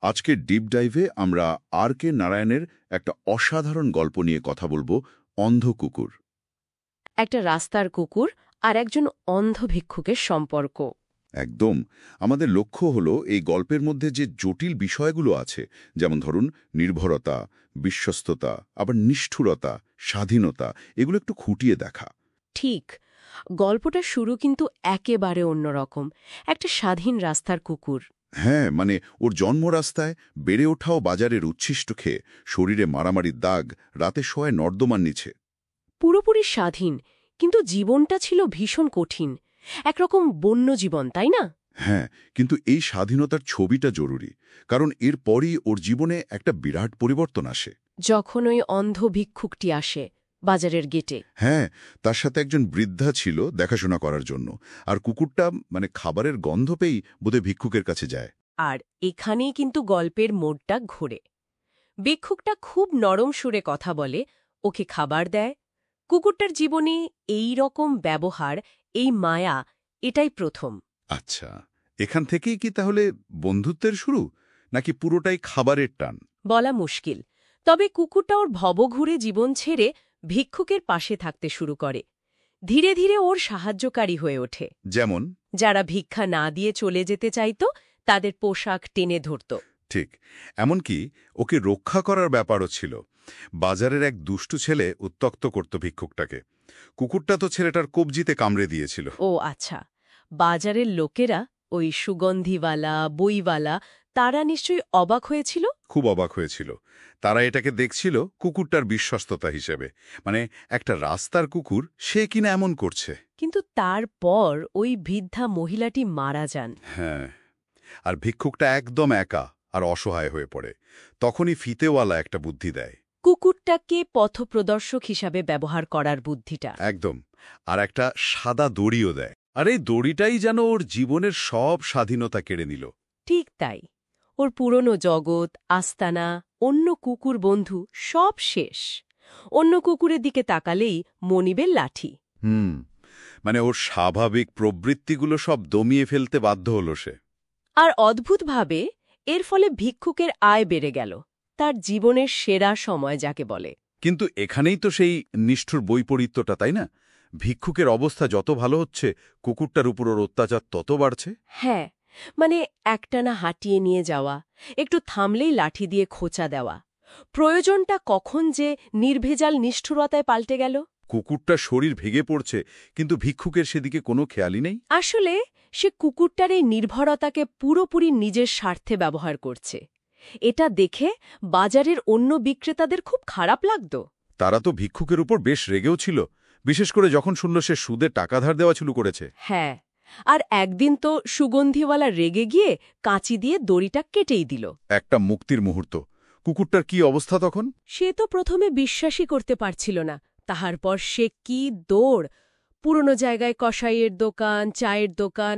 আজকের ডিপ ডাইভে আমরা আর কে নারায়ণের একটা অসাধারণ গল্প নিয়ে কথা বলবো, অন্ধ কুকুর। একটা রাস্তার কুকুর আর একজন অন্ধ ভিক্ষুকের সম্পর্ক। একদম। আমাদের লক্ষ্য হলো এই গল্পের মধ্যে যে জটিল বিষয়গুলো আছে, যেমন ধরুন নির্ভরতা, বিশ্বস্ততা, আবার নিষ্ঠুরতা, স্বাধীনতা, এগুলো একটু খুঁটিয়ে দেখা। ঠিক, গল্পটা শুরু কিন্তু একেবারে অন্যরকম। একটা স্বাধীন রাস্তার কুকুর। হ্যাঁ, মানে ওর জন্ম রাস্তায়, বেড়ে ওঠাও বাজারের উচ্ছিষ্ট খেয়ে, শরীরে মারামারির দাগ, রাতে শোয় নর্দমার নিচে। পুরোপুরি স্বাধীন, কিন্তু জীবনটা ছিল ভীষণ কঠিন। একরকম বন্য জীবন, তাই না? হ্যাঁ, কিন্তু এই স্বাধীনতার ছবিটা জরুরি, কারণ এরপরই ওর জীবনে একটা বিরাট পরিবর্তন আসে। যখন ওই অন্ধ ভিক্ষুকটি আসে বাজারের গেটে। হ্যাঁ, তার সাথে একজন বৃদ্ধা ছিল দেখাশোনা করার জন্য, আর কুকুরটা খাবারের গন্ধ পেয়েই বোধহয় ভিক্ষুকের কাছে যায়। আর এখানেই কিন্তু গল্পের মোড়টা ঘোরে। ভিক্ষুকটা খুব নরম সুরে কথা বলে, ওকে খাবার দেয়। কুকুরটার জীবনে এই রকম ব্যবহার, এই মায়া, এটাই প্রথম। আচ্ছা, এখান থেকেই কি তাহলে বন্ধুত্বের শুরু, নাকি পুরোটাই খাবারের টান? বলা মুশকিল, তবে কুকুরটা ওর ভবঘুরে জীবন ছেড়ে ভিক্ষুকের পাশে থাকতে শুরু করে। ধীরে ধীরে ওর সাহায্যকারী হয়ে ওঠে। যেমন? যারা ভিক্ষা না দিয়ে চলে যেতে চাইত, তাদের পোশাক টেনে ধরত। ঠিক, এমনকি ওকে রক্ষা করার ব্যাপারও ছিল। বাজারের এক দুষ্টু ছেলে উত্ত্যক্ত করত ভিক্ষুকটাকে। কুকুরটা তো ছেলেটার কবজিতে কামড়ে দিয়েছিল। ও আচ্ছা, বাজারের লোকেরা, ওই সুগন্ধিওয়ালা, বইওয়ালা, তারা নিশ্চয়ই অবাক হয়েছিল। খুব অবাক হয়েছিল। তারা এটাকে দেখছিল কুকুরটার বিশ্বস্ততা হিসেবে, একটা রাস্তার কুকুর, সে কিনা এমন করছে। কিন্তু তারপর ওই বৃদ্ধা মহিলাটি মারা যান। হ্যাঁ, আর ভিক্ষুকটা একদম একা আর অসহায় হয়ে পড়ে। তখনই ফিতেওয়ালা একটা বুদ্ধি দেয়। কুকুরটাকে পথপ্রদর্শক হিসাবে ব্যবহার করার বুদ্ধিটা। একদম। আর একটা সাদা দড়িও দেয়। আর এই দড়িটাই যেন ওর জীবনের সব স্বাধীনতা কেড়ে নিল। ঠিক তাই, ওর পুরনো জগৎ, আস্তানা, অন্য কুকুর বন্ধু, সব শেষ। অন্য কুকুরের দিকে তাকালেই মনিবের লাঠি। ওর স্বাভাবিক প্রবৃত্তিগুলো সব দমিয়ে ফেলতে বাধ্য হল সে। আর অদ্ভুতভাবে এর ফলে ভিক্ষুকের আয় বেড়ে গেল, তার জীবনের সেরা সময় যাকে বলে। কিন্তু এখানেই তো সেই নিষ্ঠুর বৈপরীত্যটা, তাই না? ভিক্ষুকের অবস্থা যত ভালো হচ্ছে, কুকুরটার উপর ওর অত্যাচার তত বাড়ছে। হ্যাঁ, একটানা হাঁটিয়ে নিয়ে যাওয়া, একটু থামলেই লাঠি দিয়ে খোঁচা দেওয়া। প্রয়োজনটা কখন যে নির্ভেজাল নিষ্ঠুরতায় পাল্টে গেল। কুকুরটার শরীর ভেঙে পড়ছে, কিন্তু ভিক্ষুকের সেদিকে কোনো খেয়ালই নেই। আসলে সে কুকুরটার এই নির্ভরতাকে পুরোপুরি নিজের স্বার্থে ব্যবহার করছে। এটা দেখে বাজারের অন্য বিক্রেতাদের খুব খারাপ লাগত। তারা তো ভিক্ষুকের উপর বেশ রেগেও ছিল, বিশেষ করে যখন শুনল সে সুদে টাকা ধার দেওয়া শুরু করেছে। হ্যাঁ, আর একদিন তো সুগন্ধিওয়ালা রেগে গিয়ে কাঁচি দিয়ে দড়িটা কেটেই দিল। একটা মুক্তির মুহূর্ত। কুকুরটার কি অবস্থা তখন? সে তো প্রথমে বিশ্বাসই করতে পারছিল না। তাহার পর সে কি দৌড়! পুরনো জায়গায় কসাইয়ের দোকান, চায়ের দোকান,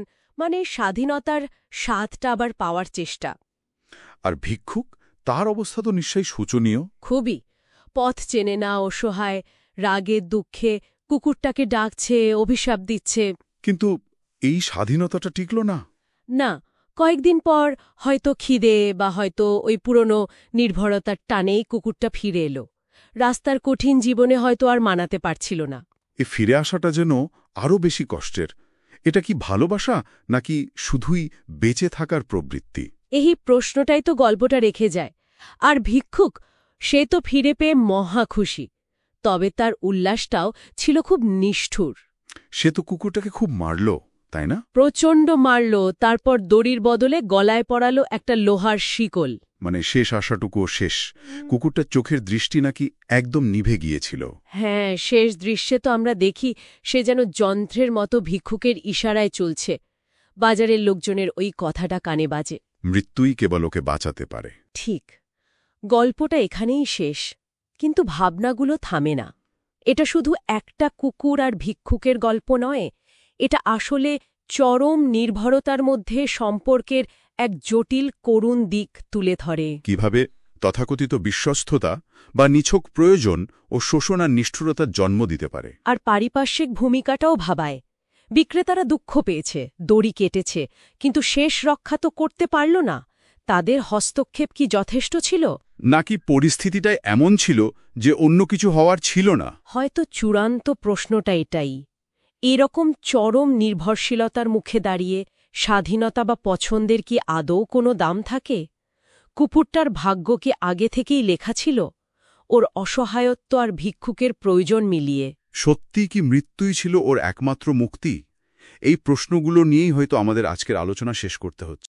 স্বাধীনতার স্বাদটা আবার পাওয়ার চেষ্টা। আর ভিক্ষুক, তার অবস্থা তো নিশ্চয়ই শোচনীয়। খুবই। পথ চেনে না, অসহায়, রাগে দুঃখে কুকুরটাকে ডাকছে, অভিশাপ দিচ্ছে। কিন্তু এই স্বাধীনতাটা টিকল না। না, কয়েকদিন পর হয়তো খিদে বা হয়তো ওই পুরনো নির্ভরতার টানেই কুকুরটা ফিরে এলো। রাস্তার কঠিন জীবনে হয়তো আর মানাতে পারছিল না। এ ফিরে আসাটা যেন আরও বেশি কষ্টের। এটা কি ভালোবাসা, নাকি শুধুই বেঁচে থাকার প্রবৃত্তি? এই প্রশ্নটাই তো গল্পটা রেখে যায়। আর ভিক্ষুক, সে তো ফিরে পেয়ে মহা খুশি, তবে তার উল্লাসটাও ছিল খুব নিষ্ঠুর। সে তো কুকুরটাকে খুব মারল, তাই না? প্রচণ্ড মারল, তারপর দড়ির বদলে গলায় পড়ালো একটা লোহার শিকল। শেষ আশাটুকুও শেষ। কুকুরটার চোখের দৃষ্টি নাকি একদম নিভে গিয়েছিল। হ্যাঁ, শেষ দৃশ্যে তো আমরা দেখি সে যেন যন্ত্রের মতো ভিক্ষুকের ইশারায় চলছে। বাজারের লোকজনের ওই কথাটা কানে বাজে, মৃত্যুই কেবল ওকে বাঁচাতে পারে। ঠিক। গল্পটা এখানেই শেষ, কিন্তু ভাবনাগুলো থামে না। এটা শুধু একটা কুকুর আর ভিক্ষুকের গল্প নয়, এটা আসলে চরম নির্ভরতার মধ্যে সম্পর্কের এক জটিল করুণ দিক তুলে ধরে। কিভাবে তথাকথিত বিশ্বস্ততা বা নিছক প্রয়োজন ও শোষণ আর নিষ্ঠুরতার জন্ম দিতে পারে। আর পারিপার্শ্বিক ভূমিকাটাও ভাবায়। বিক্রেতারা দুঃখ পেয়েছে, দড়ি কেটেছে, কিন্তু শেষ রক্ষা তো করতে পারল না। তাদের হস্তক্ষেপ কি যথেষ্ট ছিল? নাকি পরিস্থিতিটাই এমন ছিল যে অন্য কিছু হওয়ার ছিল না? হয়তো চূড়ান্ত প্রশ্নটা এটাই। এরকম চরম নির্ভরশীলতার মুখে দাঁড়িয়ে স্বাধীনতা বা পছন্দের কি আদৌ কোনো দাম থাকে? কুকুরটার ভাগ্য কি আগে থেকেই লেখা ছিল, ওর অসহায়ত্ব আর ভিক্ষুকের প্রয়োজন মিলিয়ে? সত্যি কি মৃত্যুই ছিল ওর একমাত্র মুক্তি? এই প্রশ্নগুলো নিয়েই হয়তো আমাদের আজকের আলোচনা শেষ করতে হচ্ছে।